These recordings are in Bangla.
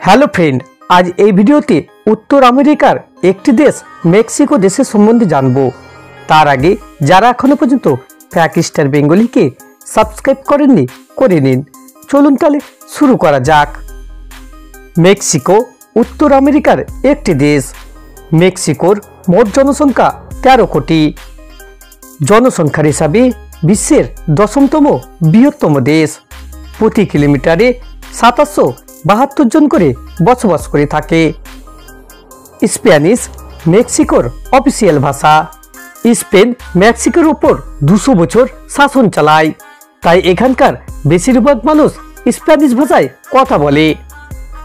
হ্যালো ফ্রেন্ড, আজ এই ভিডিওতে উত্তর আমেরিকার একটি দেশ মেক্সিকো দেশের সম্বন্ধে জানব। তার আগে যারা এখনো পর্যন্ত ফ্যাক স্টার বেঙ্গলিকে সাবস্ক্রাইব করেননি করে নিন। চলুন তাহলে শুরু করা যাক। মেক্সিকো উত্তর আমেরিকার একটি দেশ। মেক্সিকোর মোট জনসংখ্যা 13 কোটি। জনসংখ্যার হিসাবে বিশ্বের 10তম বৃহত্তম দেশ। প্রতি কিলোমিটারে 772 জন করে বসবাস করে থাকে। স্প্যানিশ মেক্সিকোর অফিসিয়াল ভাষা। স্পেন মেক্সিকোর উপর 200 বছর শাসন চালায়, তাই এখানকার বেশিরভাগ মানুষ স্প্যানিশ ভাষায় কথা বলে।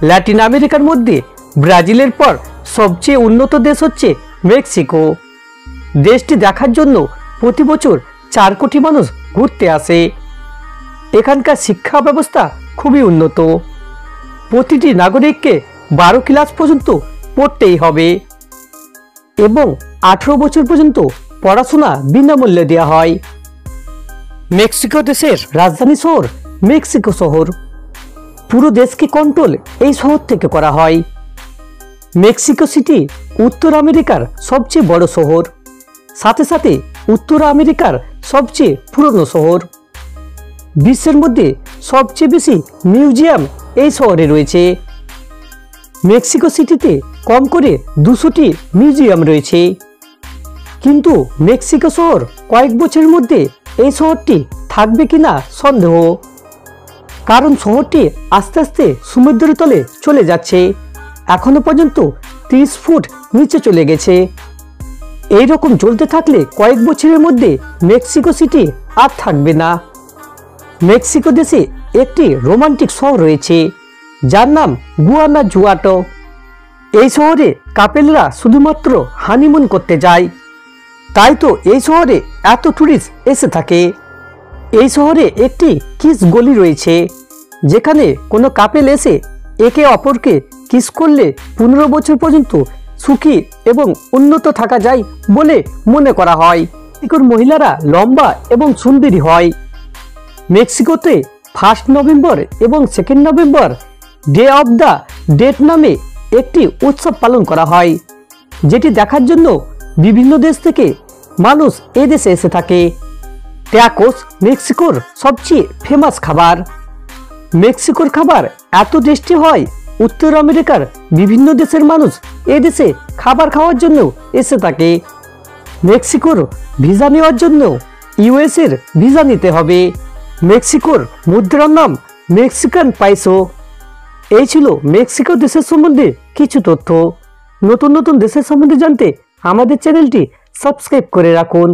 ল্যাটিন আমেরিকার মধ্যে ব্রাজিলের পর সবচেয়ে উন্নত দেশ হচ্ছে মেক্সিকো। দেশটি দেখার জন্য প্রতি বছর 4 কোটি মানুষ ঘুরতে আসে। এখানকার শিক্ষা ব্যবস্থা খুবই উন্নত। প্রতিটি নাগরিককে 12 ক্লাস পর্যন্ত পড়তেই হবে এবং 18 বছর পর্যন্ত পড়াশোনা বিনামূল্যে দেওয়া হয়। মেক্সিকো দেশের রাজধানী শহর মেক্সিকো শহর। পুরো দেশকে কন্ট্রোল এই শহর থেকে করা হয়। মেক্সিকো সিটি উত্তর আমেরিকার সবচেয়ে বড় শহর, সাথে সাথে উত্তর আমেরিকার সবচেয়ে পুরনো শহর। বিশ্বের মধ্যে সবচেয়ে বেশি মিউজিয়াম এই শহরে রয়েছে। মেক্সিকো সিটিতে কম করে 200টি মিউজিয়াম রয়েছে। কিন্তু মেক্সিকো শহর কয়েক বছরের মধ্যে এই শহরটি থাকবে কিনা সন্দেহ, কারণ শহরটি আস্তে আস্তে সমুদ্রের তলে চলে যাচ্ছে। এখনো পর্যন্ত 30 ফুট নিচে চলে গেছে। এই রকম চলতে থাকলে কয়েক বছরের মধ্যে মেক্সিকো সিটি আর থাকবে না। মেক্সিকো দেশে একটি রোমান্টিক শহর রয়েছে যার নাম গুয়ানাজুয়াটো। এই শহরে কাপেলরা শুধুমাত্র হানিমুন করতে যায়, তাই তো এই শহরে এত টুরিস্ট এসে থাকে। এই শহরে একটি কিস গলি রয়েছে, যেখানে কোনো কাপেল এসে একে অপরকে কিস করলে 15 বছর পর্যন্ত সুখী এবং উন্নত থাকা যায় বলে মনে করা হয়। মেক্সিকোর মহিলারা লম্বা এবং সুন্দরী হয়। মেক্সিকোতে 1 নভেম্বর এবং 2 November day of the dead নামে একটি উৎসব পালন করা হয়, যেটি দেখার জন্য বিভিন্ন দেশ থেকে মানুষ এ দেশে এসে থাকে। ট্যাকোস মেক্সিকোর সবচেয়ে ফেমাস খাবার। মেক্সিকোর খাবার এত টেস্টি হয়, উত্তর আমেরিকার বিভিন্ন দেশের মানুষ এ দেশে খাবার খাওয়ার জন্য এসে থাকে। মেক্সিকোর ভিসা নেওয়ার জন্য ইউএসের ভিসা নিতে হবে। মেক্সিকোর মুদ্রার নাম মেক্সিকান পাইসো। এই ছিল মেক্সিকো দেশের সম্বন্ধে কিছু তথ্য। নতুন নতুন দেশের সম্বন্ধে জানতে আমাদের চ্যানেলটি সাবস্ক্রাইব করে রাখুন।